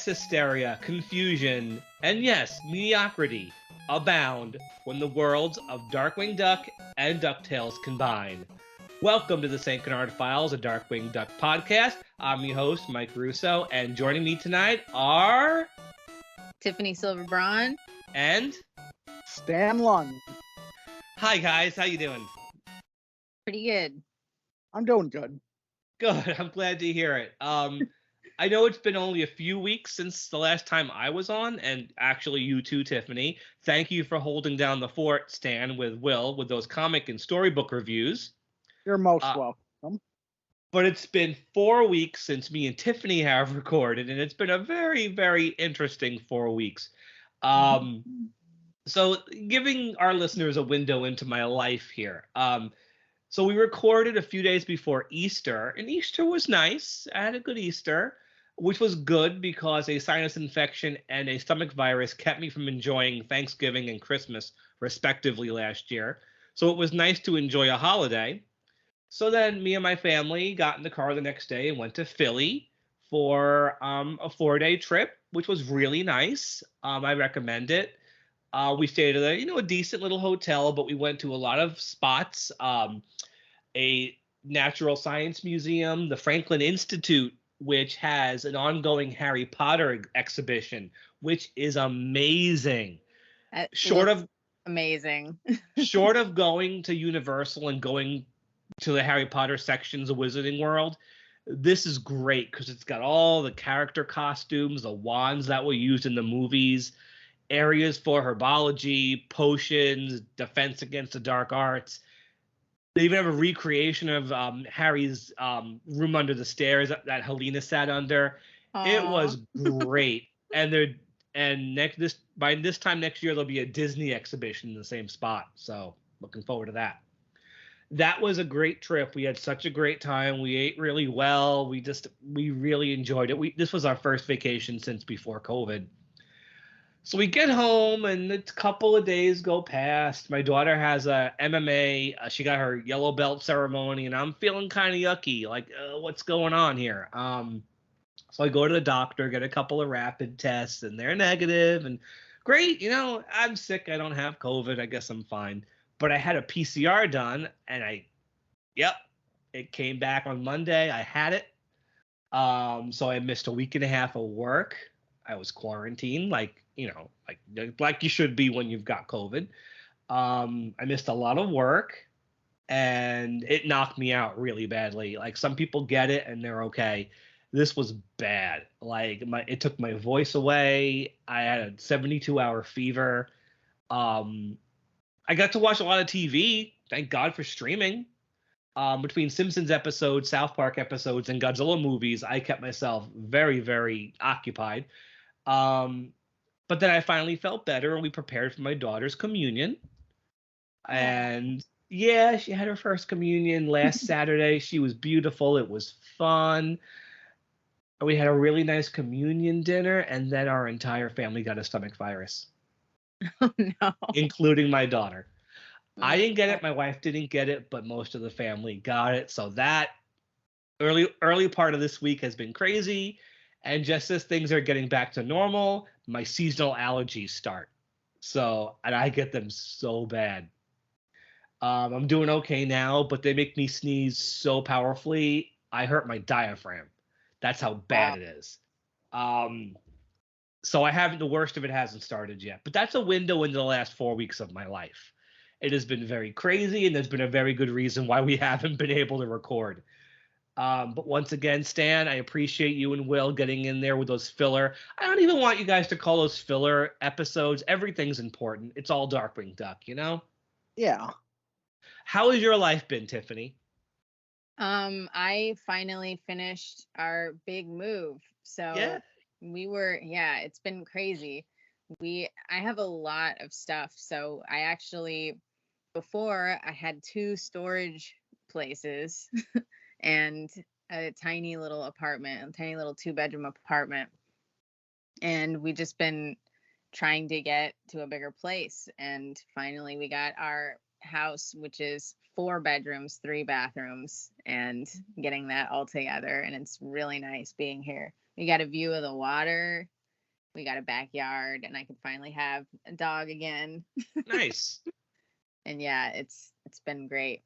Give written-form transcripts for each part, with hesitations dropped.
mass hysteria, confusion, and yes, mediocrity abound when the worlds of Darkwing Duck and Ducktales combine. Welcome to the St. Canard Files, a Darkwing Duck podcast. I'm your host, Mike Russo, and joining me tonight are... Tiffany Silverbraun. And... Stan Lunn. Hi, guys. How you doing? Pretty good. I'm doing good. Good. I'm glad to hear it. I know it's been only a few weeks since the last time I was on, and actually you too, Tiffany. Thank you for holding down the fort, Stan, with Will, with those comic and storybook reviews. You're most welcome. But it's been 4 weeks since me and Tiffany have recorded, and it's been a very, very interesting 4 weeks. So giving our listeners a window into my life here. So we recorded a few days before Easter, and Easter was nice. I had a good Easter, which was good because a sinus infection and a stomach virus kept me from enjoying Thanksgiving and Christmas, respectively, last year. So it was nice to enjoy a holiday. So then me and my family got in the car the next day and went to Philly for a 4-day trip, which was really nice. I recommend it. We stayed at a decent little hotel, but we went to a lot of spots. A natural science museum, the Franklin Institute, which has an ongoing Harry Potter exhibition, which is amazing. Short of amazing. Short of going to Universal and going to the Harry Potter sections of Wizarding World, this is great because it's got all the character costumes, the wands that were used in the movies, areas for herbology, potions, defense against the dark arts. They even have a recreation of Harry's room under the stairs that Helena sat under. Aww. It was great. By this time next year, there'll be a Disney exhibition in the same spot. So looking forward to that. That was a great trip. We had such a great time. We ate really well. We really enjoyed it. This was our first vacation since before COVID. So we get home and a couple of days go past. My daughter has a MMA. She got her yellow belt ceremony, and I'm feeling kind of yucky. Like, what's going on here? So I go to the doctor, get a couple of rapid tests, and they're negative. And great, I'm sick. I don't have COVID. I guess I'm fine. But I had a PCR done, and it came back on Monday. I had it. So I missed a week and a half of work. I was quarantined, like you should be when you've got COVID. I missed a lot of work, and it knocked me out really badly. Like, some people get it and they're okay. This was bad. Like, it took my voice away. I had a 72-hour fever. I got to watch a lot of TV. Thank God for streaming. Between Simpsons episodes, South Park episodes, and Godzilla movies, I kept myself very, very occupied. But then I finally felt better, and we prepared for my daughter's communion. And yeah, she had her first communion last Saturday. She was beautiful. It was fun. We had a really nice communion dinner, and then our entire family got a stomach virus. Oh, no. Including my daughter. I didn't get it. My wife didn't get it, but most of the family got it. So that early part of this week has been crazy. And just as things are getting back to normal, my seasonal allergies start. And I get them so bad. I'm doing okay now, but they make me sneeze so powerfully, I hurt my diaphragm. That's how bad it is. So the worst of it hasn't started yet. But that's a window into the last 4 weeks of my life. It has been very crazy, and there's been a very good reason why we haven't been able to record. But once again, Stan, I appreciate you and Will getting in there with those filler. I don't even want you guys to call those filler episodes. Everything's important. It's all Darkwing Duck, Yeah. How has your life been, Tiffany? I finally finished our big move. So yeah. It's been crazy. I have a lot of stuff. So I actually, before I had 2 storage places and a tiny little apartment, a tiny little 2-bedroom apartment. And we just been trying to get to a bigger place. And finally we got our house, which is 4 bedrooms, 3 bathrooms, and getting that all together. And it's really nice being here. We got a view of the water. we got a backyard, and I could finally have a dog again. Nice. And yeah, it's been great.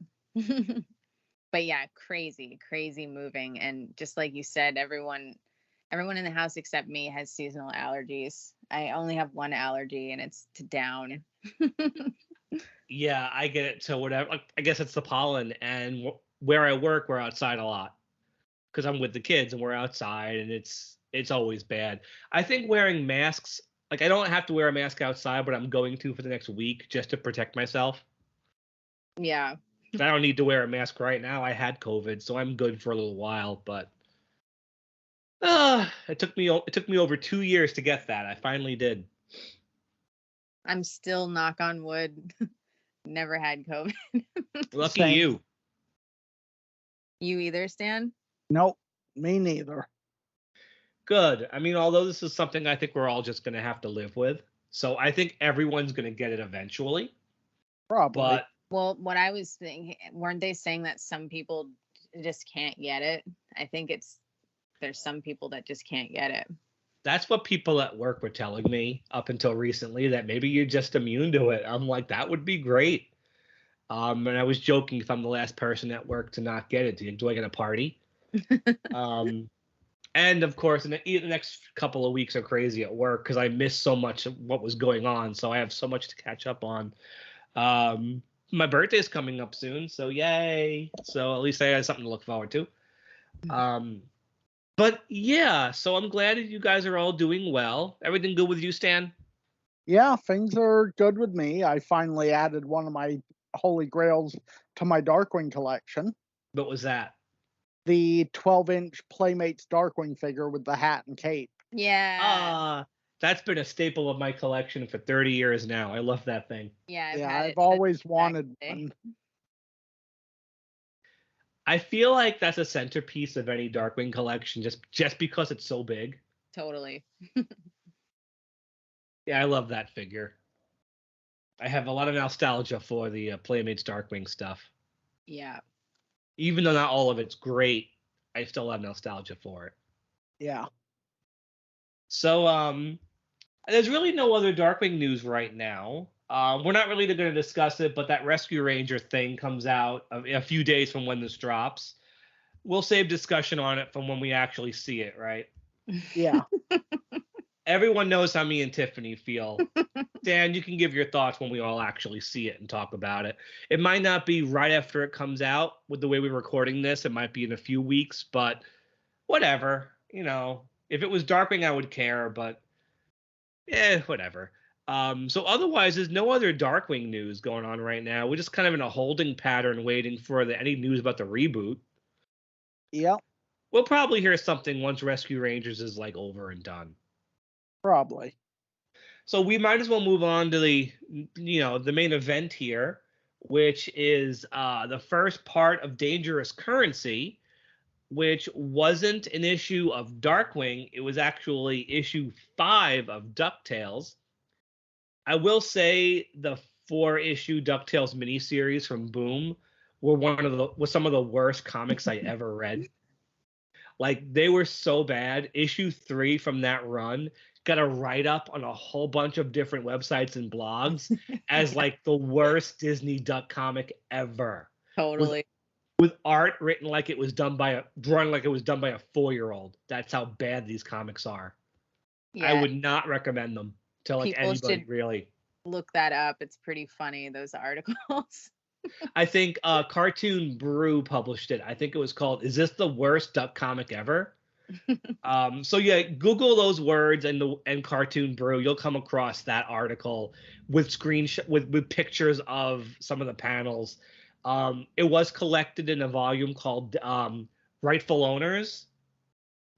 But yeah, crazy moving. And just like you said, everyone in the house except me has seasonal allergies. I only have one allergy, and it's to down. Yeah, I get it. So whatever. Like, I guess it's the pollen, and where I work, we're outside a lot because I'm with the kids and we're outside, and it's always bad. I think wearing masks, like I don't have to wear a mask outside, but I'm going to for the next week just to protect myself. Yeah. I don't need to wear a mask right now. I had COVID, so I'm good for a little while. But it took me over 2 years to get that. I finally did. I'm still, knock on wood, never had COVID. Lucky Same. you. You either, Stan? Nope, me neither. Good. I mean, although this is something I think we're all just going to have to live with. So I think everyone's going to get it eventually. Probably. But Well, what I was thinking, weren't they saying that some people just can't get it? I think there's some people that just can't get it. that's what people at work were telling me up until recently, that maybe you're just immune to it. I'm like, that would be great. And I was joking, if I'm the last person at work to not get it, do I get a party? And of course, the next couple of weeks are crazy at work because I missed so much of what was going on. So I have so much to catch up on. My birthday's coming up soon, so yay. So at least I had something to look forward to. But yeah, so I'm glad that you guys are all doing well. Everything good with you, Stan? Yeah, things are good with me. I finally added one of my holy grails to my Darkwing collection. What was that? The 12-inch Playmates Darkwing figure with the hat and cape. Yeah. That's been a staple of my collection for 30 years now. I love that thing. Yeah, I've always wanted one. I feel like that's a centerpiece of any Darkwing collection, just because it's so big. Totally. Yeah, I love that figure. I have a lot of nostalgia for the Playmates Darkwing stuff. Yeah. Even though not all of it's great, I still have nostalgia for it. Yeah. So, there's really no other Darkwing news right now. We're not really going to discuss it, but that Rescue Ranger thing comes out a few days from when this drops. We'll save discussion on it from when we actually see it, right? Yeah. Everyone knows how me and Tiffany feel. Dan, you can give your thoughts when we all actually see it and talk about it. It might not be right after it comes out with the way we're recording this. It might be in a few weeks, but whatever. You know, if it was Darkwing, I would care, but whatever. So otherwise, there's no other Darkwing news going on right now. We're just kind of in a holding pattern waiting for any news about the reboot. Yep. We'll probably hear something once Rescue Rangers is like over and done. Probably. So we might as well move on to the main event here, which is the first part of Dangerous Currency, which wasn't an issue of Darkwing. It was actually issue 5 of Ducktales. I will say the 4-issue Ducktales miniseries from Boom was some of the worst comics I ever read. Like, they were so bad. Issue 3 from that run got a write-up on a whole bunch of different websites and blogs as like the worst Disney Duck comic ever. Totally. With art written like it was done by a 4-year-old. That's how bad these comics are. Yeah. I would not recommend them to like People anybody, really. Look that up. It's pretty funny, those articles. I think Cartoon Brew published it. I think it was called "Is This the Worst Duck Comic Ever?" So yeah, Google those words and Cartoon Brew. You'll come across that article with with pictures of some of the panels. It was collected in a volume called Rightful Owners.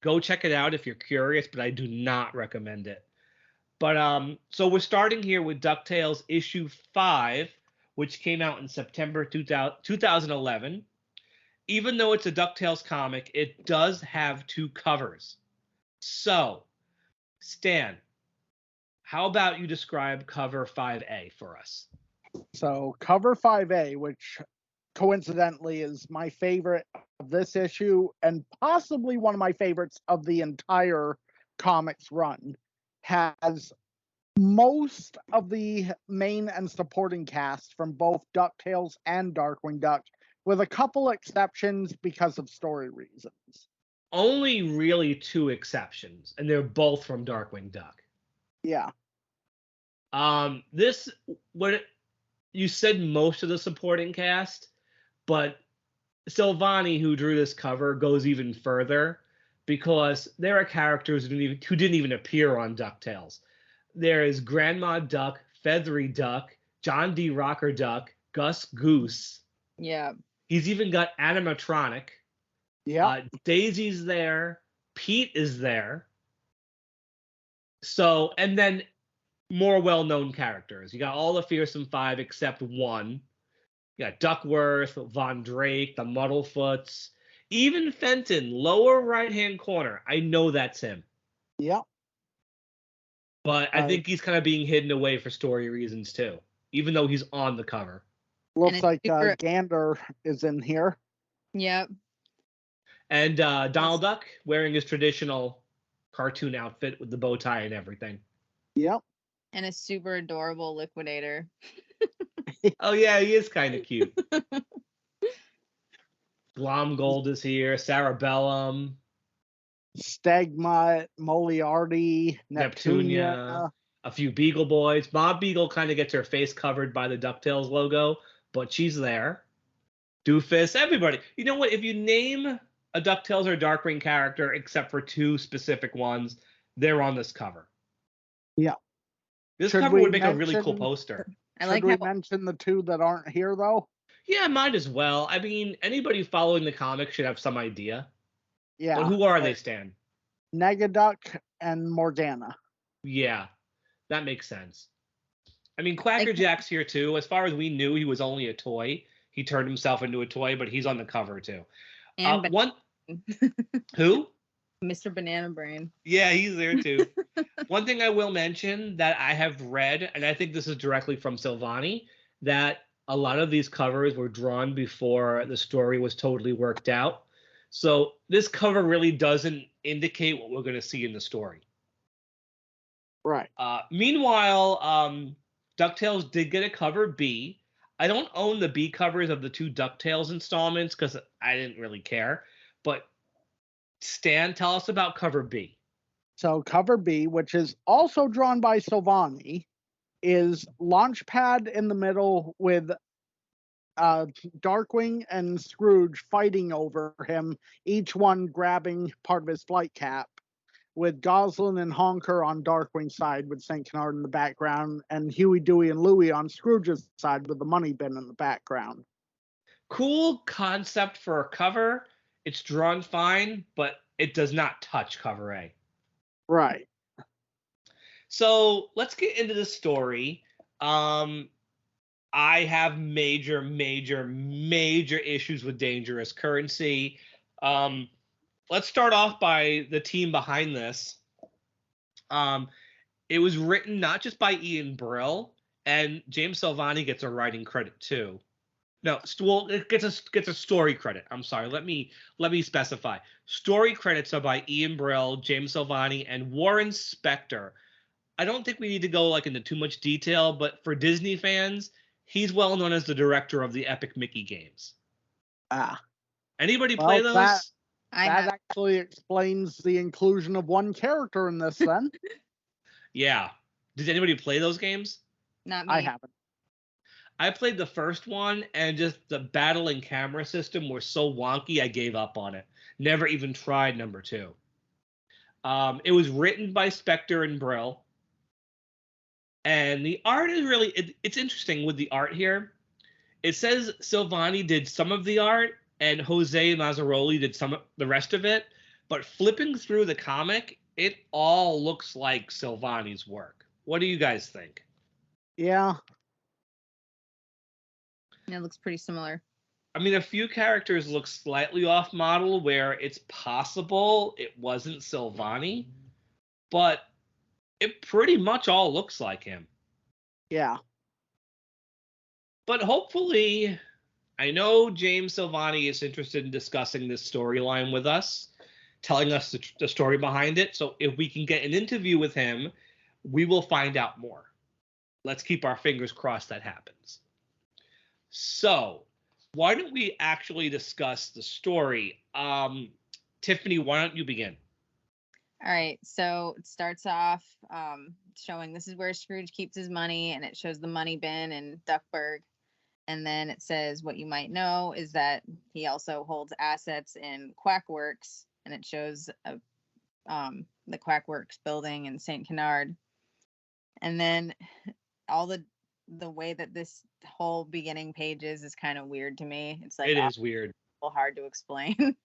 Go check it out if you're curious, but I do not recommend it. But so we're starting here with DuckTales issue 5, which came out in September 2011. Even though it's a DuckTales comic, it does have 2 covers. So, Stan, how about you describe cover 5A for us? So, cover 5A, which coincidentally is my favorite of this issue and possibly one of my favorites of the entire comics run, has most of the main and supporting cast from both DuckTales and Darkwing Duck, with a couple exceptions because of story reasons. Only really 2 exceptions, and they're both from Darkwing Duck. Yeah. You said most of the supporting cast, but Silvani, who drew this cover, goes even further because there are characters who didn't even appear on DuckTales. There is Grandma Duck, Feathery Duck, John D. Rocker Duck, Gus Goose. Yeah. He's even got animatronic. Yeah. Daisy's there. Pete is there. So, and then more well-known characters. You got all the Fearsome Five except one. You got Duckworth, Von Drake, the Muddlefoots, even Fenton, lower right-hand corner. I know that's him. Yep. But I think he's kind of being hidden away for story reasons too, even though he's on the cover. Looks like Gander is in here. Yep. And Donald Duck wearing his traditional cartoon outfit with the bow tie and everything. Yep. And a super adorable liquidator. Oh yeah, he is kind of cute. Glomgold is here. Cerebellum. Stegmutt, Moriarty, Neptunia. A few Beagle Boys. Bob Beagle kind of gets her face covered by the DuckTales logo, but she's there. Doofus, everybody. You know what? If you name a DuckTales or Darkwing character, except for 2 specific ones, they're on this cover. Yeah. This cover would make a really cool poster. Should we mention the 2 that aren't here, though? Yeah, might as well. I mean, anybody following the comic should have some idea. Yeah. But who are they, Stan? Negaduck and Morgana. Yeah, that makes sense. I mean, Quacker Jack's here too. As far as we knew, he was only a toy. He turned himself into a toy, but he's on the cover too. And Who? Mr. Banana Brain. Yeah, he's there too. One thing I will mention that I have read, and I think this is directly from Silvani, that a lot of these covers were drawn before the story was totally worked out. So this cover really doesn't indicate what we're going to see in the story. Right. Meanwhile, DuckTales did get a cover B. I don't own the B covers of the 2 DuckTales installments because I didn't really care. But Stan, tell us about cover B. So cover B, which is also drawn by Silvani, is Launchpad in the middle with Darkwing and Scrooge fighting over him, each one grabbing part of his flight cap, with Goslin and Honker on Darkwing's side with St. Canard in the background, and Huey, Dewey, and Louie on Scrooge's side with the money bin in the background. Cool concept for a cover. It's drawn fine, but it does not touch cover A. Right. So let's get into the story. I have major issues with Dangerous Currency. Let's start off by the team behind this. It was written not just by Ian Brill, and James Silvani gets a writing credit too. No, well, it gets a story credit. I'm sorry. Let me specify. Story credits are by Ian Brill, James Silvani, and Warren Spector. I don't think we need to go into too much detail, but for Disney fans, he's well known as the director of the Epic Mickey games. Anybody play those? That actually explains the inclusion of one character in this then. Yeah. Did anybody play those games? Not me. I haven't. I played the first one, and just the battle and camera system were so wonky, I gave up on it. Never even tried number 2. It was written by Spector and Brill. And the art is really, it's interesting with the art here. It says Silvani did some of the art, and Jose Mazzaroli did the rest of it. But flipping through the comic, it all looks like Silvani's work. What do you guys think? Yeah. It looks pretty similar. I mean, a few characters look slightly off model where it's possible it wasn't Silvani, but it pretty much all looks like him. Yeah. But hopefully, I know James Silvani is interested in discussing this storyline with us, telling us the story behind it. So if we can get an interview with him, We will find out more. Let's keep our fingers crossed that happens. So, why don't we actually discuss the story? Tiffany, why don't you begin? All right, so it starts off showing this is where Scrooge keeps his money, and it shows the money bin in Duckburg. And then it says what you might know is that he also holds assets in Quackworks, and it shows the Quackworks building in St. Canard. And then all the way that this whole beginning page is kind of weird to me. It's like it is weird, hard to explain.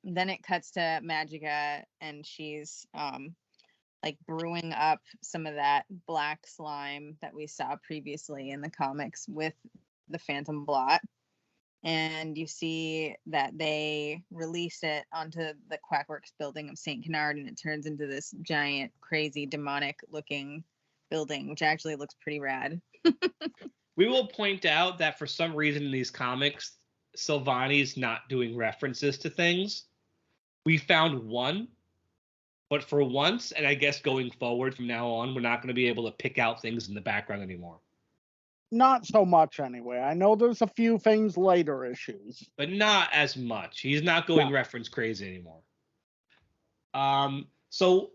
Then it cuts to Magica, and she's like brewing up some of that black slime that we saw previously in the comics with the Phantom Blot. And you see that they release it onto the Quackworks building of St. Canard, and it turns into this giant, crazy, demonic looking building, which actually looks pretty rad. We will point out that for some reason in these comics, Silvani's not doing references to things. We found one, but for once, and I guess going forward from now on, we're not going to be able to pick out things in the background anymore. Not so much anyway. I know there's a few things later issues, but not as much. He's not going reference crazy anymore. So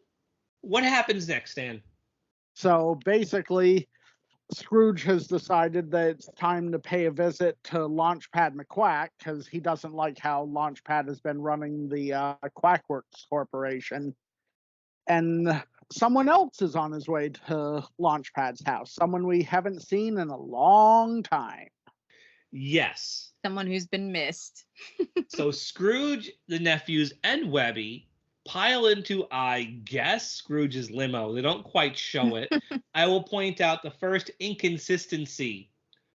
what happens next, Stan? So basically, Scrooge has decided that it's time to pay a visit to Launchpad McQuack because he doesn't like how Launchpad has been running the Quackworks Corporation. And someone else is on his way to Launchpad's house, someone we haven't seen in a long time. Yes. Someone who's been missed. So Scrooge, the nephews, and Webby pile into, I guess, Scrooge's limo. They don't quite show it. I will point out the first inconsistency.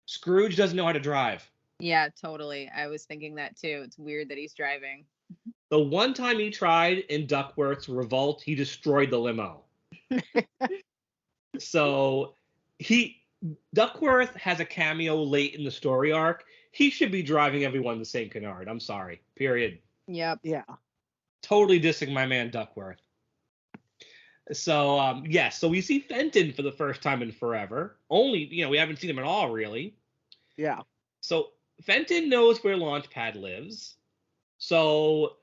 Scrooge doesn't know how to drive. Yeah, totally. I was thinking that too. It's weird that he's driving. The one time he tried in Duckworth's Revolt, he destroyed the limo. So Duckworth has a cameo late in the story arc. He should be driving everyone to St. Canard. I'm sorry. Period. Yep. Yeah. Totally dissing my man Duckworth. So so we see Fenton for the first time in forever. Only, we haven't seen him at all, really. Yeah. So Fenton knows where Launchpad lives. So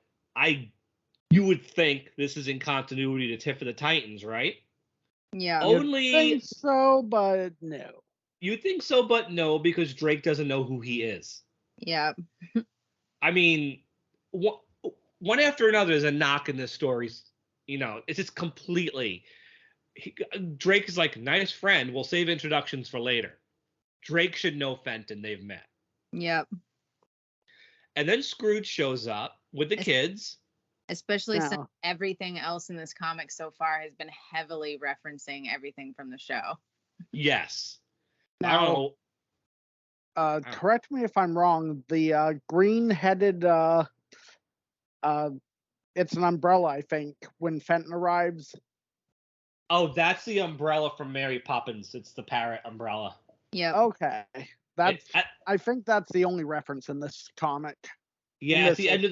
you would think this is in continuity to Tiff of the Titans, right? Yeah. Only think so, but no. You think so, but no, because Drake doesn't know who he is. Yeah. I mean, one after another is a knock in this story. It's just completely. Drake is like, nice friend. We'll save introductions for later. Drake should know Fenton. They've met. Yep. And then Scrooge shows up with the kids. Especially since everything else in this comic so far has been heavily referencing everything from the show. Yes. Now, correct me if I'm wrong. The green-headed, it's an umbrella, I think, when Fenton arrives. Oh, that's the umbrella from Mary Poppins. It's the parrot umbrella. Yeah. Okay. I think that's the only reference in this comic. Yeah, at the end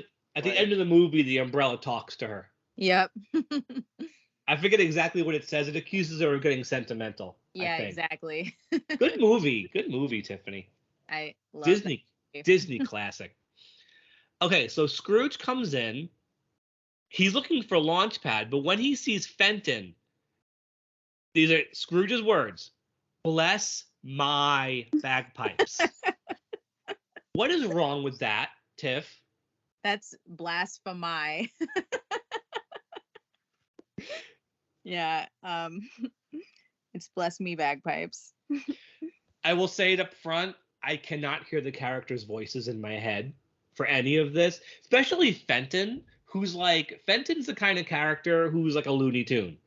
of the movie, the umbrella talks to her. Yep. I forget exactly what it says. It accuses her of getting sentimental. Yeah, exactly. Good movie, Tiffany. I love Disney classic. Okay, so Scrooge comes in. He's looking for Launchpad, but when he sees Fenton, these are Scrooge's words. Bless my bagpipes. What is wrong with that, Tiff? That's blasphemy. Yeah. It's bless me bagpipes. I will say it up front. I cannot hear the characters' voices in my head for any of this, especially Fenton, Fenton's the kind of character who's like a Looney Tune.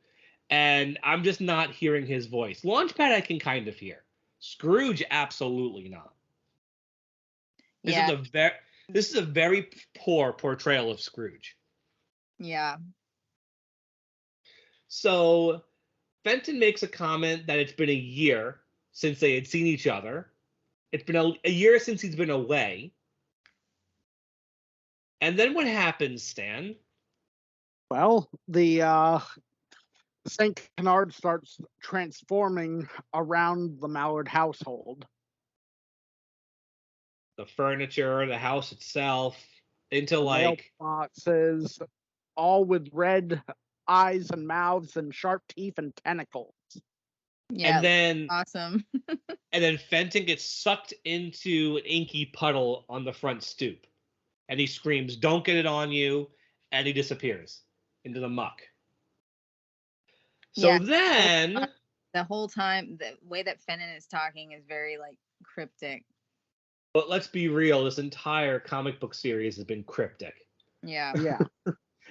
And I'm just not hearing his voice. Launchpad I can kind of hear. Scrooge, absolutely not. This is a very poor portrayal of Scrooge. Yeah. So Fenton makes a comment that it's been a year since they had seen each other. It's been a year since he's been away. And then what happens, Stan? Well, the St. Canard starts transforming around the Mallard household. The furniture, the house itself, into The like mailboxes, all with red eyes and mouths and sharp teeth and tentacles. Yeah, and then awesome. and then Fenton gets sucked into an inky puddle on the front stoop. And he screams, "Don't get it on you," and he disappears into the muck. So Yeah, then the whole time, the way that Fenton is talking is very like cryptic. but let's be real, this entire comic book series has been cryptic. Yeah. Yeah.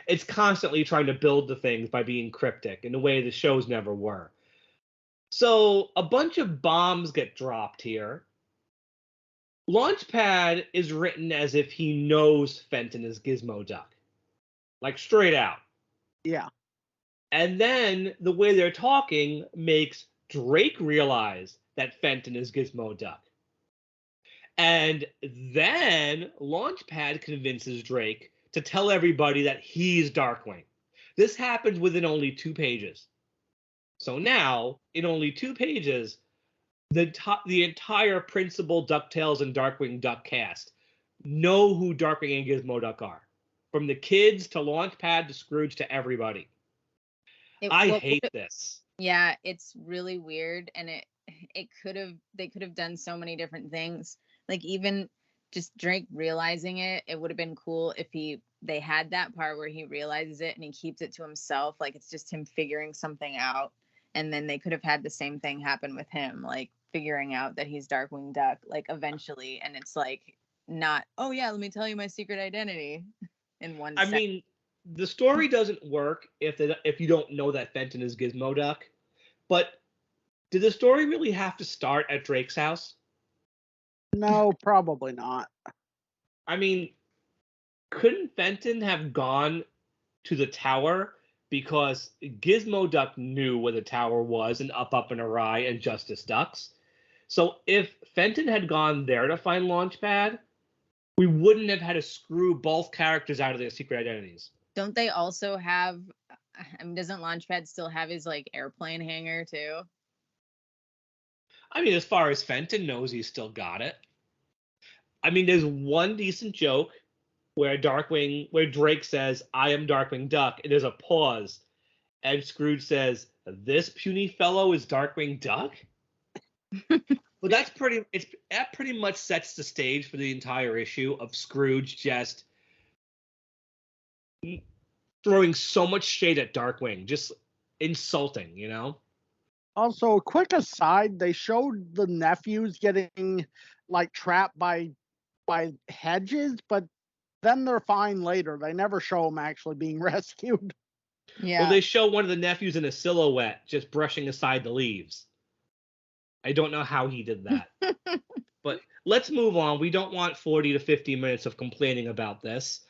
It's constantly trying to build the things by being cryptic in a way the shows never were. So a bunch of bombs get dropped here. Launchpad is written as if he knows Fenton is Gizmo Duck. Like straight out. Yeah. And then the way they're talking makes Drake realize that Fenton is Gizmo Duck. And then Launchpad convinces Drake to tell everybody that he's Darkwing. This happens within only 2 pages. So now, in only 2 pages, the entire principal Ducktales and Darkwing Duck cast know who Darkwing and Gizmo Duck are. From the kids to Launchpad to Scrooge to everybody. I hate this. Yeah, it's really weird, and they could have done so many different things. Like even just Drake realizing it would have been cool if they had that part where he realizes it and he keeps it to himself, like it's just him figuring something out. And then they could have had the same thing happen with him, like figuring out that he's Darkwing Duck, like eventually, and it's like not, oh yeah, let me tell you my secret identity in one I mean, the story doesn't work if you don't know that Fenton is Gizmo Duck. But did the story really have to start at Drake's house? No, probably not. I mean, couldn't Fenton have gone to the tower because Gizmo Duck knew where the tower was and Up and Awry and Justice Ducks? So if Fenton had gone there to find Launchpad, we wouldn't have had to screw both characters out of their secret identities. Don't they also have, I mean, doesn't Launchpad still have his like airplane hangar too? I mean, as far as Fenton knows, he's still got it. I mean, there's one decent joke where Drake says, "I am Darkwing Duck," and there's a pause, and Scrooge says, "This puny fellow is Darkwing Duck?" But that pretty much sets the stage for the entire issue of Scrooge just throwing so much shade at Darkwing, just insulting, you know? Also, a quick aside, they showed the nephews getting like trapped by hedges, but then they're fine later. They never show them actually being rescued. Yeah. Well, they show one of the nephews in a silhouette just brushing aside the leaves. I don't know how he did that. But let's move on. We don't want 40 to 50 minutes of complaining about this.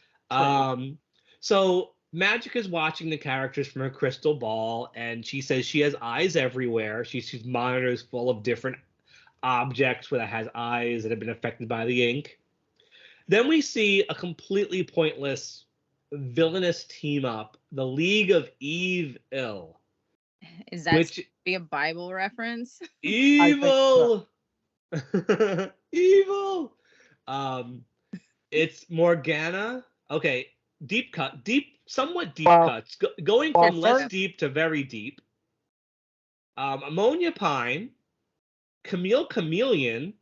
So Magic is watching the characters from her crystal ball, and she says she has eyes everywhere. She sees monitors full of different objects that has eyes that have been affected by the ink. Then we see a completely pointless villainous team up, the League of Evil. Is that be a Bible reference? Evil. Evil. It's Morgana. Okay, somewhat deep cuts, going from less deep to very deep. Ammonia Pine, Camille Chameleon,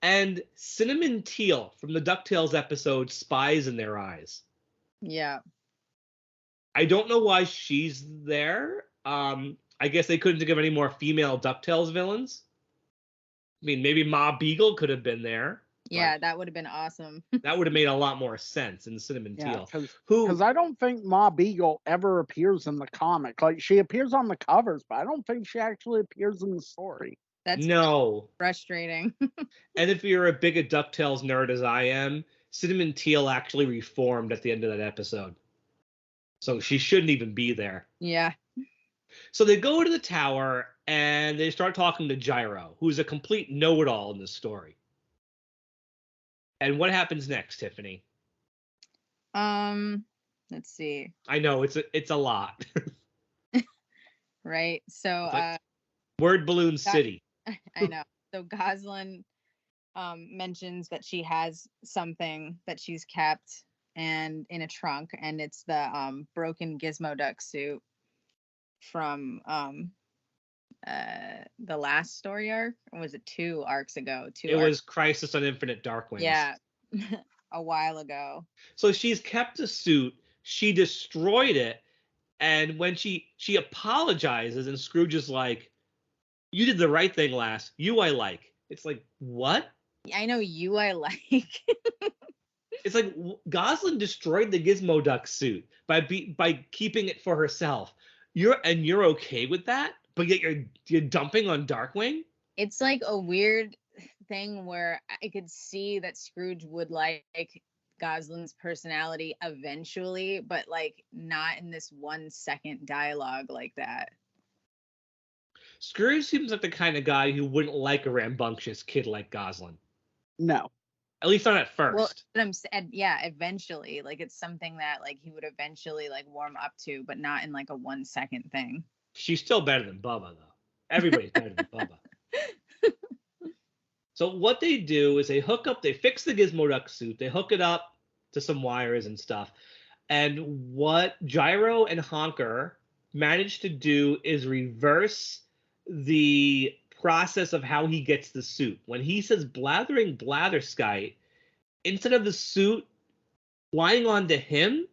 and Cinnamon Teal from the DuckTales episode Spies in Their Eyes. Yeah. I don't know why she's there. I guess they couldn't think of any more female DuckTales villains. I mean, maybe Ma Beagle could have been there. Yeah, that would have been awesome. That would have made a lot more sense in Cinnamon Teal. Because I don't think Ma Beagle ever appears in the comic. Like, she appears on the covers, but I don't think she actually appears in the story. That's frustrating. And if you're a big DuckTales nerd as I am, Cinnamon Teal actually reformed at the end of that episode. So she shouldn't even be there. Yeah. So they go to the tower and they start talking to Gyro, who's a complete know-it-all in this story. And what happens next, Tiffany? Let's see. I know it's a lot. Right. So Like word balloon city. I know. So Goslin mentions that she has something that she's kept and in a trunk, and it's the broken Gizmo Duck suit from the last story arc, or was it 2 arcs ago? It was Crisis on Infinite Darkwings. Yeah. A while ago. So she's kept the suit, she destroyed it, and when she apologizes and Scrooge is like, you did the right thing, lass. You I like. It's like, what? I know you I like. It's like Goslin destroyed the Gizmo Duck suit by keeping it for herself. You're okay with that, but yet you're dumping on Darkwing? It's like a weird thing where I could see that Scrooge would like Goslin's personality eventually, but like not in this 1 second dialogue like that. Scrooge seems like the kind of guy who wouldn't like a rambunctious kid like Goslin. No. At least not at first. Well, but I'm said, yeah, eventually, like it's something that like he would eventually like warm up to, but not in like a 1 second thing. She's still better than Bubba, though. Everybody's better than Bubba. So what they do is they fix the Gizmo Duck suit, they hook it up to some wires and stuff. And what Gyro and Honker managed to do is reverse the process of how he gets the suit. When he says blathering blatherskite, instead of the suit flying onto him,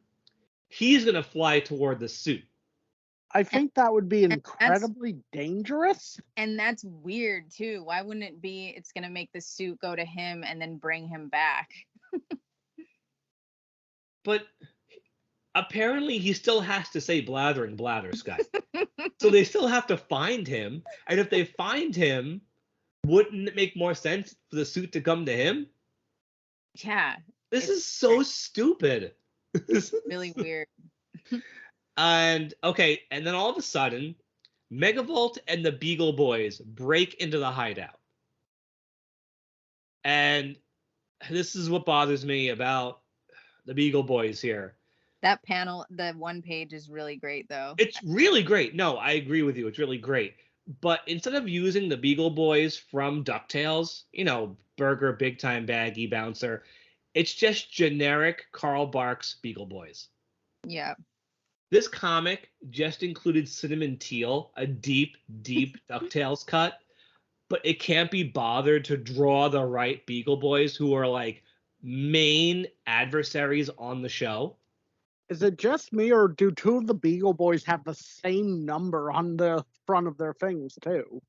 he's going to fly toward the suit. I think that would be incredibly dangerous. And that's weird too. Why wouldn't it be it's going to make the suit go to him and then bring him back? But apparently he still has to say blathering blatherskite. So they still have to find him. And if they find him, wouldn't it make more sense for the suit to come to him? Yeah. This is so stupid. It's really weird. And okay, and then all of a sudden, Megavolt and the Beagle Boys break into the hideout. And this is what bothers me about the Beagle Boys here. That panel, the one page is really great though. It's really great. No, I agree with you. It's really great. But instead of using the Beagle Boys from Ducktales, Burger, Big Time Baggy, Bouncer, it's just generic Carl Barks Beagle Boys. Yeah. This comic just included Cinnamon Teal, a deep, deep DuckTales cut, but it can't be bothered to draw the right Beagle Boys who are like main adversaries on the show. Is it just me, or do 2 of the Beagle Boys have the same number on the front of their things too?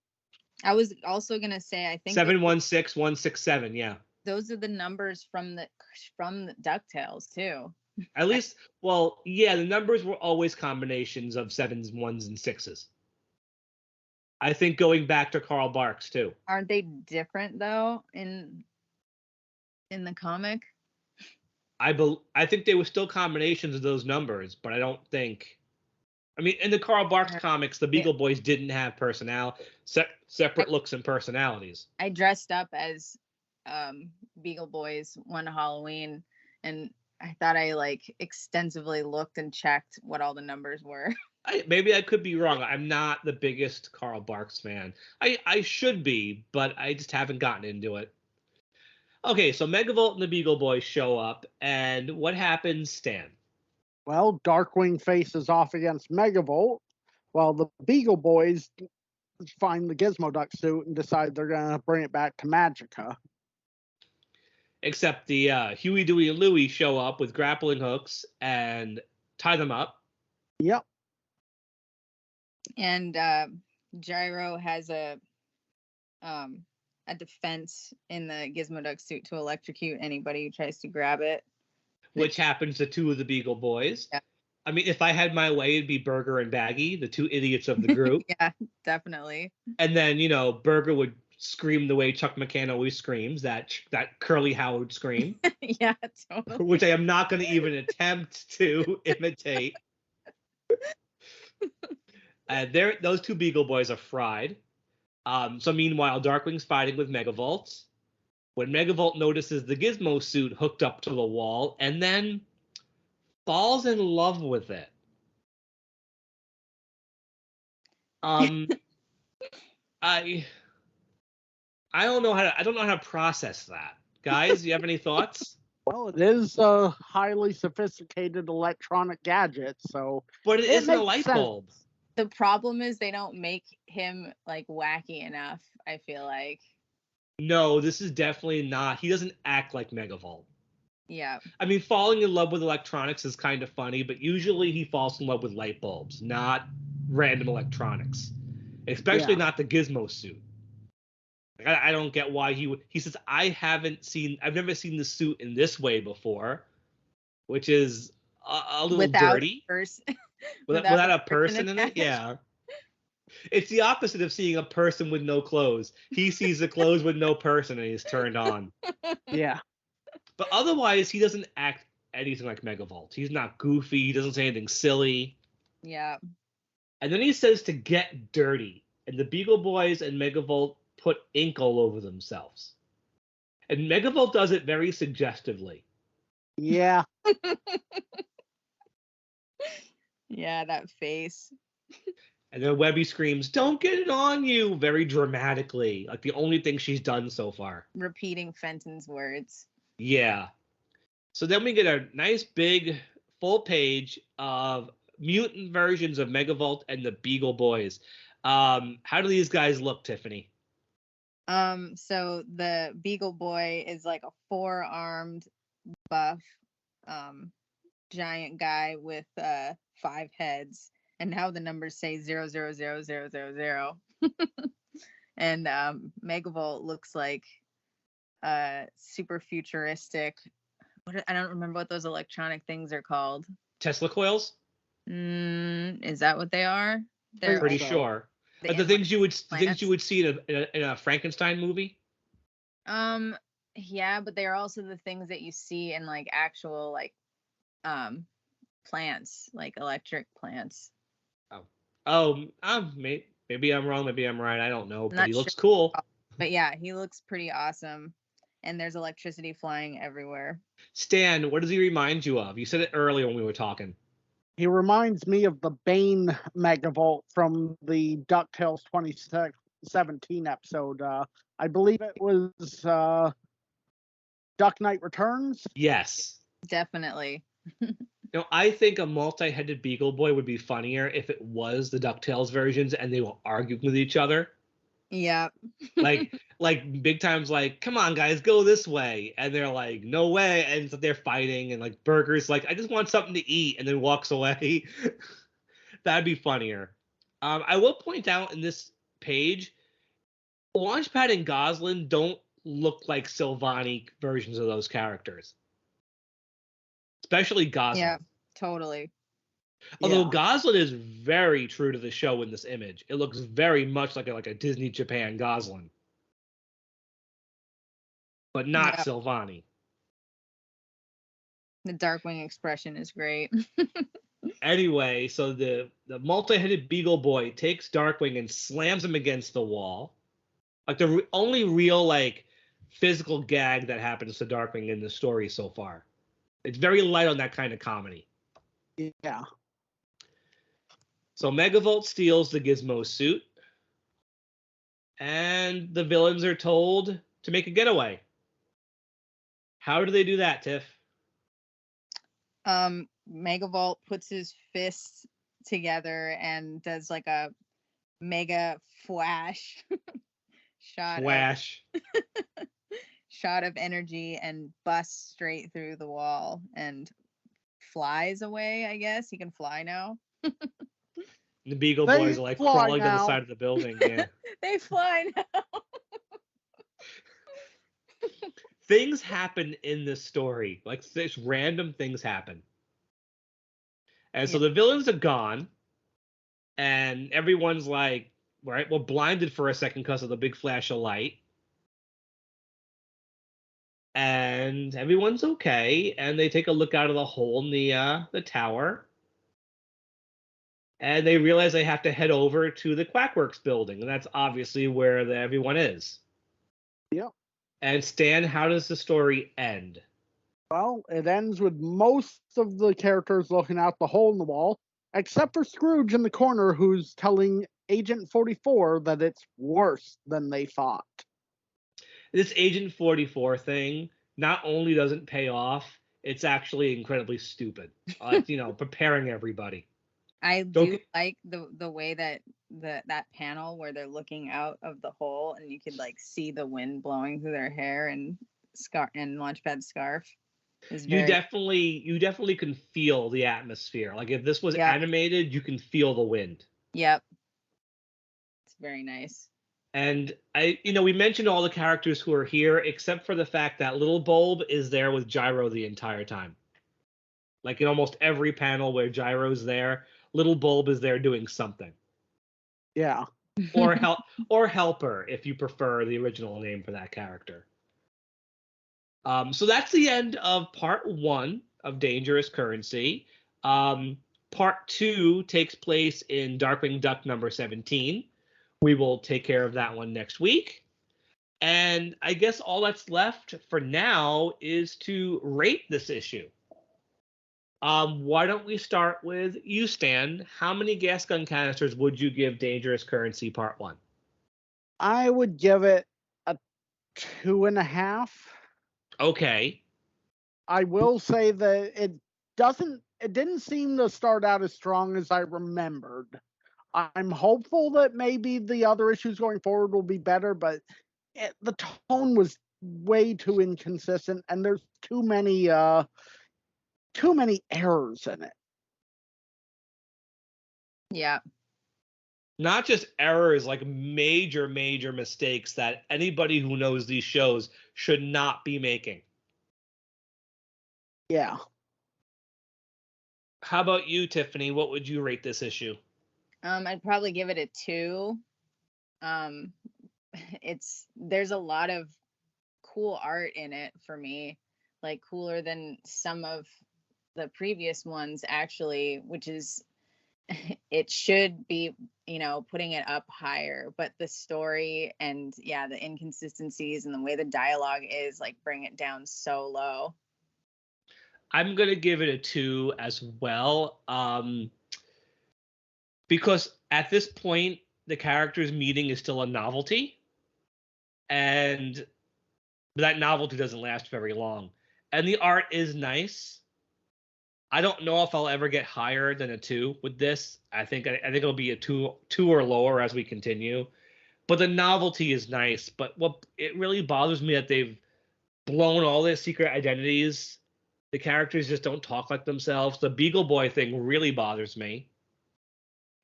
I was also gonna say, I think 716167, yeah. Those are the numbers from the DuckTales too. At least, well, yeah, the numbers were always combinations of 7s, 1s, and 6s. I think going back to Carl Barks too. Aren't they different though in the comic? I think they were still combinations of those numbers, but I don't think. I mean, in the Carl Barks comics, the Beagle Boys didn't have separate looks and personalities. I dressed up as Beagle Boys one Halloween, and I thought I like extensively looked and checked what all the numbers were. Maybe I could be wrong. I'm not the biggest Carl Barks fan. I should be, but I just haven't gotten into it. Okay, so Megavolt and the Beagle Boys show up, and what happens, Stan? Well, Darkwing faces off against Megavolt, while the Beagle Boys find the Gizmo Duck suit and decide they're going to bring it back to Magica. Except the Huey, Dewey, and Louie show up with grappling hooks and tie them up. Yep. And Gyro has a defense in the Gizmo Duck suit to electrocute anybody who tries to grab it. Which happens to 2 of the Beagle Boys. Yeah. I mean, if I had my way, it'd be Burger and Baggy, the 2 idiots of the group. Yeah, definitely. And then, Burger would scream the way Chuck McCann always screams, that Curly Howard scream. Yeah, totally. Which I am not going to even attempt to imitate. Those 2 Beagle Boys are fried. So meanwhile, Darkwing's fighting with Megavolt. When Megavolt notices the Gizmo suit hooked up to the wall and then falls in love with it. Um, I I don't know how to process that. Guys, you have any thoughts? Well, it is a highly sophisticated electronic gadget, so But it it isn't a makes light sense. bulb. The problem is they don't make him like wacky enough, I feel like. No, this is definitely not. He doesn't act like Megavolt. Yeah. I mean, falling in love with electronics is kind of funny, but usually he falls in love with light bulbs, not random electronics. Especially Yeah. not the Gizmo suit. I don't get why he would. He says, I've never seen the suit in this way before, which is a little dirty. Without a person in it? Yeah. It's the opposite of seeing a person with no clothes. He sees the clothes with no person and he's turned on. Yeah. But otherwise, he doesn't act anything like Megavolt. He's not goofy. He doesn't say anything silly. Yeah. And then he says to get dirty. And the Beagle Boys and Megavolt put ink all over themselves. And Megavolt does it very suggestively. Yeah. Yeah, that face. And then Webby screams, "Don't get it on you!" very dramatically. Like the only thing she's done so far. Repeating Fenton's words. Yeah. So then we get a nice big full page of mutant versions of Megavolt and the Beagle Boys. How do these guys look, Tiffany? So the Beagle Boy is like a 4-armed buff giant guy with 5 heads, and now the numbers say 000000. And Megavolt looks like super futuristic. I don't remember what those electronic things are called. Tesla coils? Is that what they are? They're pretty sure. Like the things you would see in a Frankenstein movie. Yeah, but they are also the things that you see in like actual like plants, like electric plants. Maybe I'm wrong, maybe I'm right. I don't know, but he looks cool. But yeah, he looks pretty awesome. And there's electricity flying everywhere. Stan, what does he remind you of? You said it earlier when we were talking. He reminds me of the Bane Megavolt from the Ducktales 2017 episode. I believe it was Duck Knight Returns. Yes. Definitely. I think a multi-headed Beagle Boy would be funnier if it was the DuckTales versions and they were arguing with each other. Yeah. like big times like, come on guys, go this way, and they're like, no way, and so they're fighting, and like Burger's like, I just want something to eat, and then walks away. That'd be funnier. I will point out in this page, Launchpad and Goslin don't look like Silvani versions of those characters, especially Goslin. Yeah, totally. Although Goslin is very true to the show in this image. It looks very much like a Disney Japan Goslin. But not Silvani. The Darkwing expression is great. Anyway, so the multi-headed Beagle Boy takes Darkwing and slams him against the wall. Like the only real like physical gag that happens to Darkwing in the story so far. It's very light on that kind of comedy. Yeah. So Megavolt steals the Gizmo suit, and the villains are told to make a getaway. How do they do that, Tiff? Megavolt puts his fists together and does like a mega flash shot. Shot of energy and busts straight through the wall and flies away, I guess. He can fly now. The Beagle Boys are like crawling to the side of the building. Yeah. They fly now. Things happen in this story. Like this random things happen. And so the villains are gone. And everyone's like, right, we're blinded for a second because of the big flash of light. And everyone's okay. And they take a look out of the hole in the tower. And they realize they have to head over to the Quackworks building. And that's obviously where everyone is. Yep. And Stan, how does the story end? Well, it ends with most of the characters looking out the hole in the wall, except for Scrooge in the corner, who's telling Agent 44 that it's worse than they thought. This Agent 44 thing not only doesn't pay off, it's actually incredibly stupid. Preparing everybody. I do like the way that that panel where they're looking out of the hole and you could like see the wind blowing through their hair and Launchpad's scarf. You definitely can feel the atmosphere. Like if this was animated, you can feel the wind. Yep. It's very nice. And we mentioned all the characters who are here, except for the fact that Little Bulb is there with Gyro the entire time. Like in almost every panel where Gyro's there, Little Bulb is there doing something. Yeah. or Helper, if you prefer the original name for that character. So that's the end of part 1 of Dangerous Currency. Part 2 takes place in Darkwing Duck number 17. We will take care of that one next week. And I guess all that's left for now is to rate this issue. Why don't we start with you, Stan? How many gas gun canisters would you give Dangerous Currency Part 1? I would give it a 2.5. Okay. I will say that it didn't seem to start out as strong as I remembered. I'm hopeful that maybe the other issues going forward will be better, but the tone was way too inconsistent, and there's too many errors in it. Yeah. Not just errors, like major mistakes that anybody who knows these shows should not be making. Yeah. How about you, Tiffany? What would you rate this issue? I'd probably give it a 2. There's a lot of cool art in it for me, like cooler than some of the previous ones actually, which is it should be, putting it up higher, but the story and the inconsistencies and the way the dialogue is like bring it down so low. I'm going to give it a 2 as well. Because at this point, the characters meeting is still a novelty. And that novelty doesn't last very long. And the art is nice. I don't know if I'll ever get higher than a 2 with this. I think it'll be a 2 or lower as we continue. But the novelty is nice. But what it really bothers me that they've blown all their secret identities. The characters just don't talk like themselves. The Beagle Boy thing really bothers me.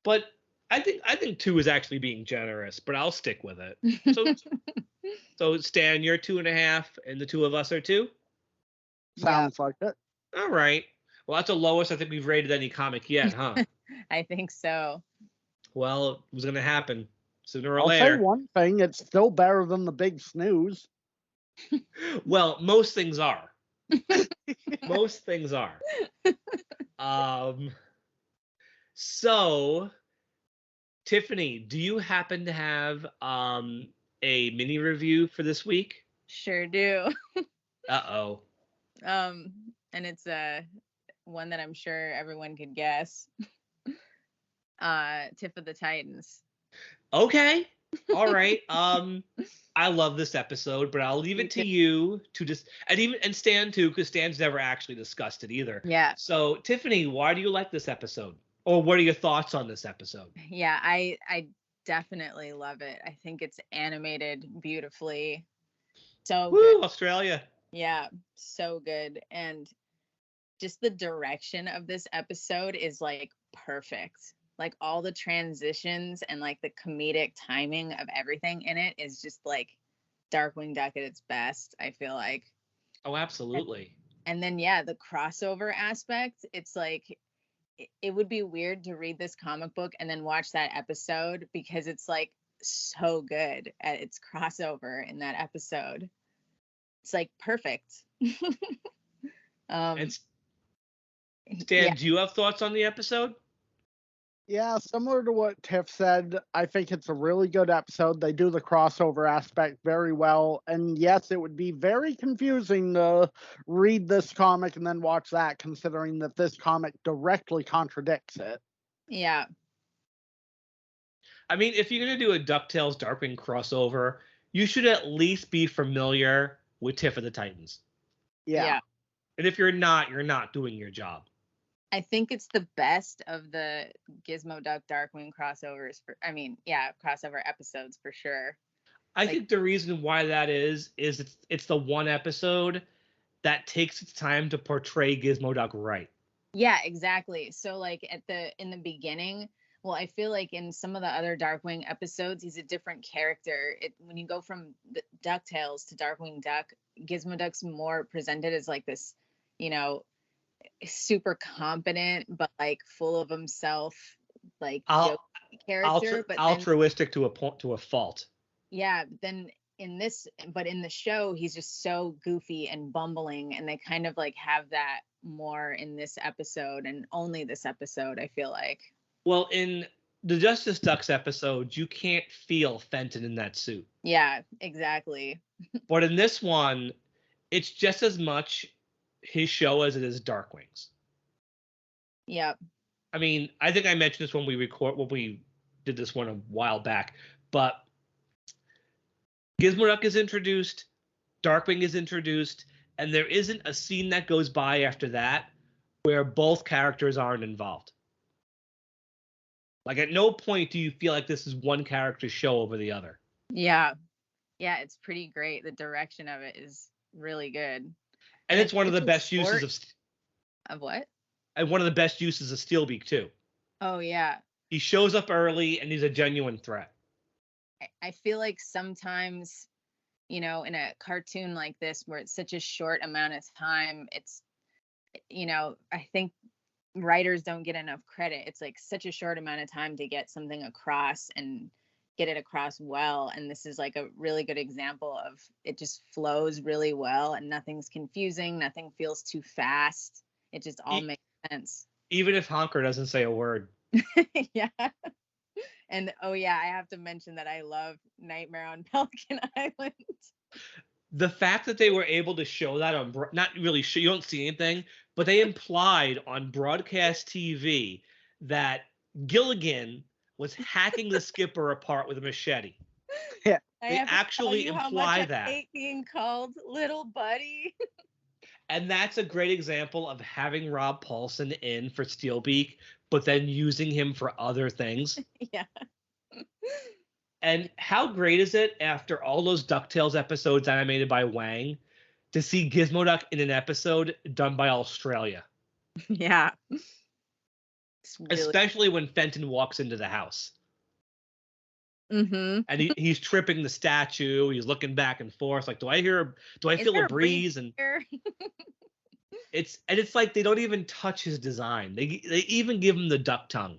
But I think 2 is actually being generous, but I'll stick with it. So Stan, you're 2.5, and the two of us are 2? Sounds like it. All right. Well, that's the lowest I think we've rated any comic yet, huh? I think so. Well, it was going to happen sooner or I'll later. say one thing, it's still better than the Big Snooze. Well, most things are. Most things are. So, Tiffany, do you happen to have a mini review for this week? Sure do. Uh-oh. And it's one that I'm sure everyone could guess. Tip of the Titans. Okay. All right. I love this episode, but I'll leave it to you to just and Stan too, because Stan's never actually discussed it either. Yeah. So Tiffany, why do you like this episode? Or what are your thoughts on this episode? Yeah, I definitely love it. I think it's animated beautifully. So good. Australia. Yeah, so good. And just the direction of this episode is like perfect. Like all the transitions and like the comedic timing of everything in it is just like Darkwing Duck at its best, I feel like. Oh, absolutely. And then the crossover aspect, it's like it would be weird to read this comic book and then watch that episode because it's like so good at its crossover in that episode. It's like perfect. And Stan, do you have thoughts on the episode? Yeah, similar to what Tiff said, I think it's a really good episode. They do the crossover aspect very well. And yes, it would be very confusing to read this comic and then watch that, considering that this comic directly contradicts it. Yeah. I mean, if you're gonna do a DuckTales Darkwing crossover, you should at least be familiar with Tiff of the Titans. Yeah. And if you're not doing your job. I think it's the best of the Gizmo Duck Darkwing crossovers. Crossover episodes for sure. I think the reason why that is it's the one episode that takes its time to portray Gizmo Duck right. Yeah, exactly. So like in the beginning, well, I feel like in some of the other Darkwing episodes, he's a different character. When you go from the DuckTales to Darkwing Duck, Gizmo Duck's more presented as like this, super competent but like full of himself, like character, but altruistic to a fault. Yeah, then in the show, he's just so goofy and bumbling, and they kind of like have that more in this episode and only this episode, I feel like. Well, in the Justice Ducks episode, you can't feel Fenton in that suit. Yeah, exactly. But in this one, it's just as much his show as it is Darkwing's. Yep. I mean, I think I mentioned this when we did this one a while back, but Gizmo Duck is introduced, Darkwing is introduced, and there isn't a scene that goes by after that where both characters aren't involved. Like, at no point do you feel like this is one character's show over the other. Yeah. Yeah, it's pretty great. The direction of it is really good. And it's one of the best uses of what? And one of the best uses of Steelbeak, too. Oh, yeah. He shows up early, and he's a genuine threat. I feel like sometimes, in a cartoon like this, where it's such a short amount of time, it's, I think writers don't get enough credit. It's like such a short amount of time to get something across and get it across well. And this is like a really good example of it just flows really well and nothing's confusing. Nothing feels too fast. It just all makes sense. Even if Honker doesn't say a word. Yeah. And oh yeah, I have to mention that I love Nightmare on Pelican Island. The fact that they were able to show that on not really show, you don't see anything, but they implied on broadcast TV that Gilligan was hacking the skipper apart with a machete. Yeah, they actually imply that. I hate being called little buddy. And that's a great example of having Rob Paulsen in for Steelbeak, but then using him for other things. Yeah. And how great is it after all those DuckTales episodes animated by Wang to see Gizmo Duck in an episode done by Australia? Yeah. Really especially when Fenton walks into the house. Mm-hmm. And he's tripping the statue. He's looking back and forth. Like, do I feel a breeze? And it's like they don't even touch his design. They even give him the duck tongue.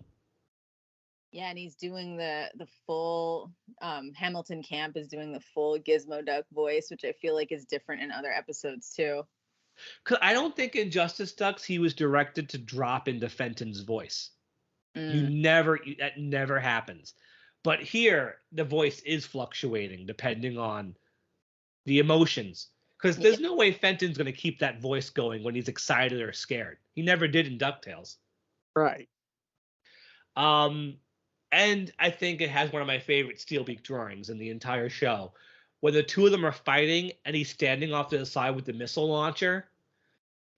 Yeah, and he's doing the full Hamilton Camp is doing the full Gizmo Duck voice, which I feel like is different in other episodes too. Cause I don't think in Justice Ducks he was directed to drop into Fenton's voice. That never happens. But here the voice is fluctuating depending on the emotions. Because there's no way Fenton's going to keep that voice going when he's excited or scared. He never did in DuckTales. Right. And I think it has one of my favorite Steelbeak drawings in the entire show, where the two of them are fighting and he's standing off to the side with the missile launcher.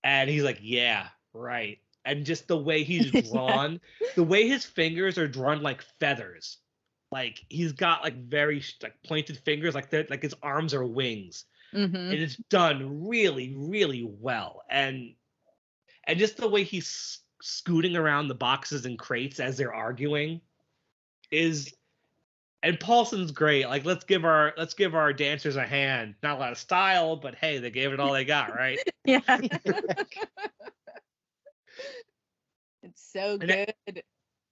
And he's like, yeah, right. And just the way he's drawn, the way his fingers are drawn like feathers. Like he's got like very pointed fingers, like his arms are wings. Mm-hmm. And it's done really, really well. And just the way he's scooting around the boxes and crates as they're arguing and Paulson's great. Like let's give our dancers a hand. Not a lot of style, but hey, they gave it all they got, right? Yeah. It's so good.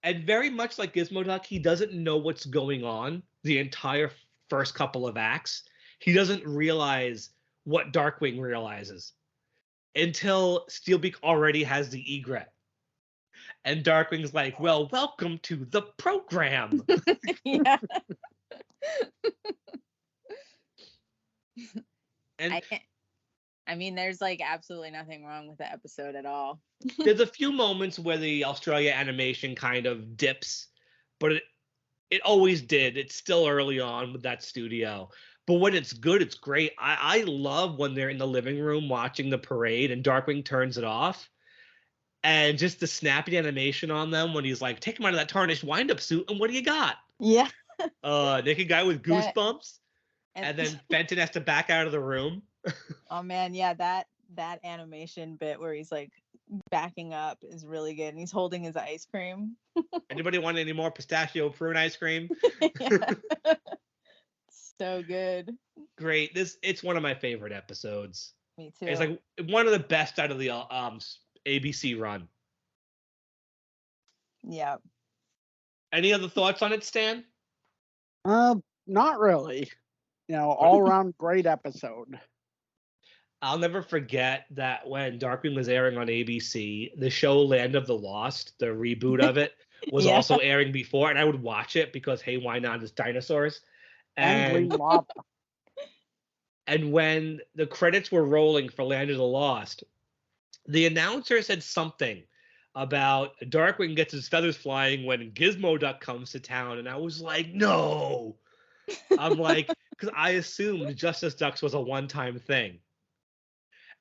And very much like Gizmo Duck, he doesn't know what's going on the entire first couple of acts. He doesn't realize what Darkwing realizes until Steelbeak already has the egret. And Darkwing's like, well, welcome to the program. Yeah. And I mean, there's like absolutely nothing wrong with the episode at all. There's a few moments where the Australia animation kind of dips, but It always did. It's still early on with that studio. But when it's good, it's great. I love when they're in the living room watching the parade and Darkwing turns it off. And just the snappy animation on them when he's like, take him out of that tarnished wind-up suit, and what do you got? Yeah. Naked guy with goosebumps. And And then Fenton has to back out of the room. oh man, yeah, that animation bit where he's like backing up is really good, and he's holding his ice cream. Anybody want any more pistachio prune ice cream? Yeah. So good. Great. It's one of my favorite episodes. Me too. It's like one of the best out of the ABC run. Yeah. Any other thoughts on it, Stan? Not really. All around great episode. I'll never forget that when Darkwing was airing on ABC, the show Land of the Lost, the reboot of it, was Yeah. also airing before, and I would watch it because, hey, why not? It's dinosaurs. And Green Lava. And when the credits were rolling for Land of the Lost, the announcer said something about Darkwing gets his feathers flying when Gizmo Duck comes to town, and I was like, no. I'm like, because I assumed Justice Ducks was a one-time thing.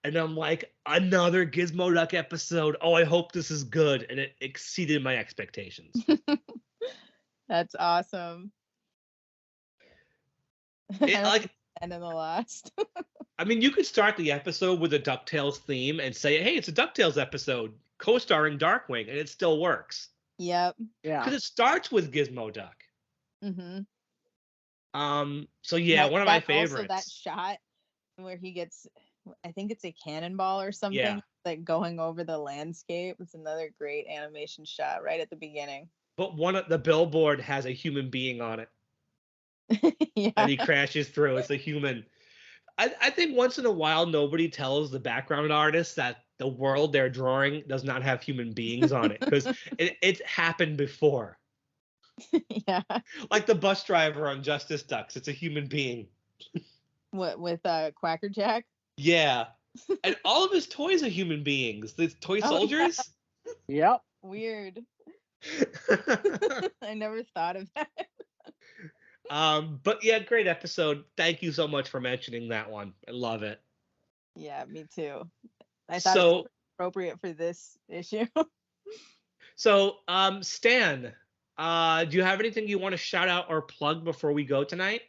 And I'm like, another Gizmo Duck episode. Oh, I hope this is good. And it exceeded my expectations. That's awesome. And then the last. I mean, you could start the episode with a DuckTales theme and say, hey, it's a DuckTales episode co-starring Darkwing, and it still works. Yep. Yeah. Because it starts with Gizmo Duck. Mm-hmm. So yeah, one of my favorites. Also that shot where he gets, I think it's a cannonball or something, Yeah. like going over the landscape. It's another great animation shot right at the beginning. But one of the billboard has a human being on it. Yeah. And he crashes through. It's a human. I think once in a while nobody tells the background artists that the world they're drawing does not have human beings on it, because it's happened before. Yeah. Like the bus driver on Justice Ducks, it's a human being. What with Quacker Jack? Yeah. And all of his toys are human beings. The toy soldiers. Yep. Weird. I never thought of that. But yeah, great episode. Thank you so much for mentioning that one. I love it. Yeah, me too. I thought it was appropriate for this issue. So, Stan, do you have anything you want to shout out or plug before we go tonight?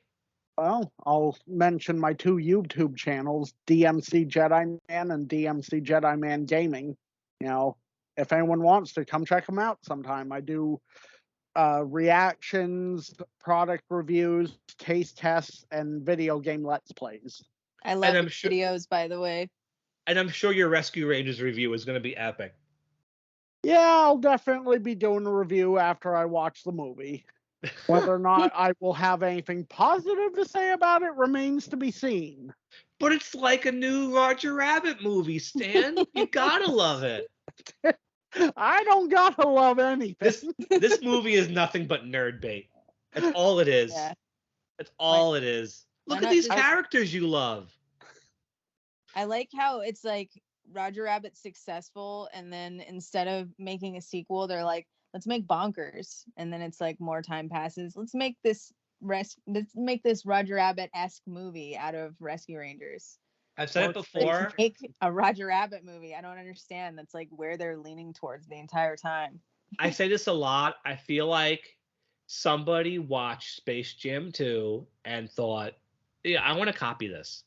Well, I'll mention my two YouTube channels, DMC Jedi Man and DMC Jedi Man Gaming. If anyone wants to, come check them out sometime. I do reactions, product reviews, taste tests, and video game let's plays. I love the videos, by the way. And I'm sure your Rescue Rangers review is going to be epic. Yeah, I'll definitely be doing a review after I watch the movie. Whether or not I will have anything positive to say about it remains to be seen. But it's like a new Roger Rabbit movie, Stan. You gotta love it. I don't gotta love anything. This movie is nothing but nerd bait. That's all it is. Yeah. That's all it is. Look at these characters you love. I like how it's like Roger Rabbit's successful, and then instead of making a sequel, they're like, let's make Bonkers. And then it's like more time passes. Let's make this Roger Rabbit-esque movie out of Rescue Rangers. I've said it before. Make a Roger Rabbit movie. I don't understand. That's like where they're leaning towards the entire time. I say this a lot. I feel like somebody watched Space Jam 2 and thought, yeah, I want to copy this.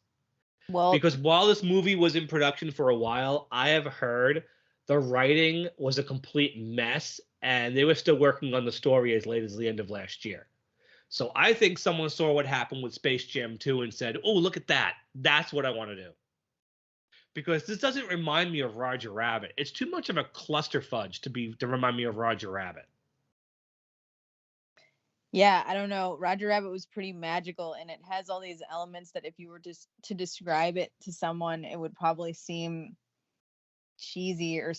Well, because while this movie was in production for a while, I have heard the writing was a complete mess, and they were still working on the story as late as the end of last year. So I think someone saw what happened with Space Jam 2 and said, oh, look at that. That's what I want to do. Because this doesn't remind me of Roger Rabbit. It's too much of a cluster fudge to remind me of Roger Rabbit. Yeah, I don't know. Roger Rabbit was pretty magical, and it has all these elements that if you were just to describe it to someone, it would probably seem cheesy or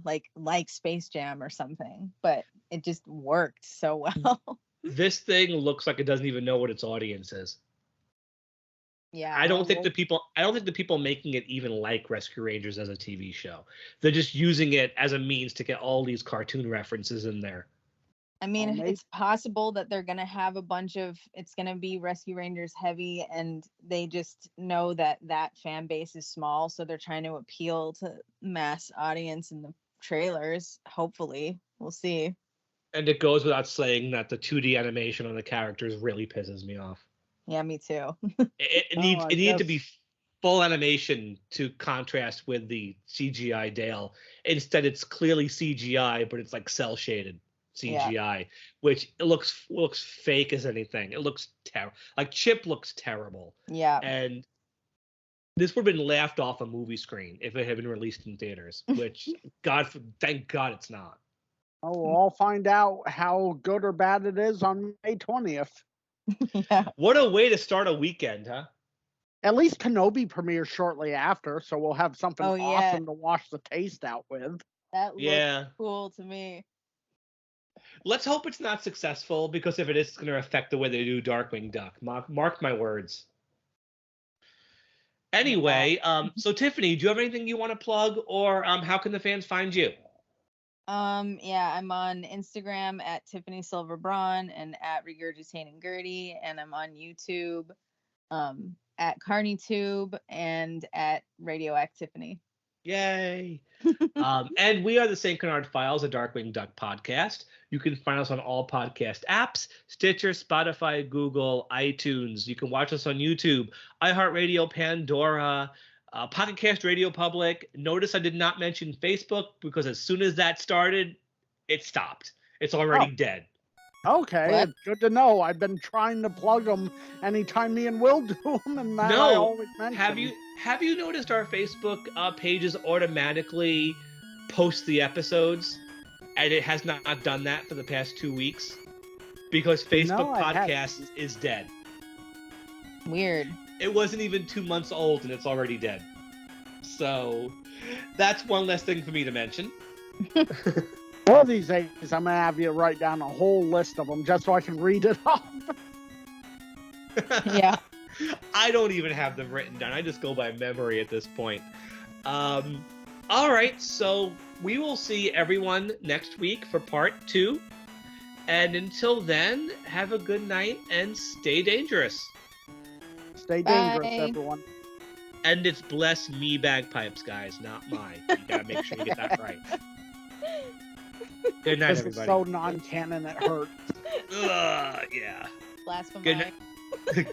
like Space Jam or something. But it just worked so well. This thing looks like it doesn't even know what its audience is. Yeah, I don't think the people making it even like Rescue Rangers as a TV show. They're just using it as a means to get all these cartoon references in there. I mean, maybe. it's possible that they're gonna have it's gonna be Rescue Rangers heavy, and they just know that fan base is small, so they're trying to appeal to mass audience in the trailers. Hopefully, we'll see. And it goes without saying that the 2D animation on the characters really pisses me off. Yeah, me too. It needed to be full animation to contrast with the CGI Dale. Instead, it's clearly CGI, but it's like cell shaded CGI, which it looks fake as anything. It looks terrible. Like Chip looks terrible. Yeah. And this would have been laughed off a movie screen if it had been released in theaters, which thank God it's not. Oh, we'll all find out how good or bad it is on May 20th. Yeah. What a way to start a weekend, huh? At least Kenobi premieres shortly after, so we'll have something awesome to wash the taste out with. That looks cool to me. Let's hope it's not successful, because if it is, it's going to affect the way they do Darkwing Duck. Mark my words. Anyway, so Tiffany, do you have anything you want to plug, or how can the fans find you? Yeah, I'm on Instagram at Tiffany Silver Braun and at Regurgitating Gertie, and I'm on YouTube at CarneyTube and at Radioact Tiffany. Yay! And we are the St. Canard Files, a Darkwing Duck podcast. You can find us on all podcast apps: Stitcher, Spotify, Google, iTunes. You can watch us on YouTube, iHeartRadio, Pandora, Pocket Cast, Radio Public. Notice I did not mention Facebook, because as soon as that started, it stopped. It's already dead. Okay, it's good to know. I've been trying to plug them anytime me and Will do them, and that I always mention. Have you noticed our Facebook pages automatically post the episodes, and it has not done that for the past 2 weeks? Because Facebook Podcast is dead. Weird. It wasn't even 2 months old, and it's already dead. So that's one less thing for me to mention. One of these days, I'm going to have you write down a whole list of them just so I can read it off. Yeah. I don't even have them written down. I just go by memory at this point. All right, so we will see everyone next week for part 2. And until then, have a good night and stay dangerous. Stay dangerous, everyone. And it's bless me bagpipes, guys, not mine. You gotta make sure you get that right. Good night, everybody. This is so non-canon, it hurts. Yeah. Blasphemy.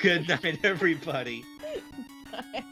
Good night, everybody. Bye.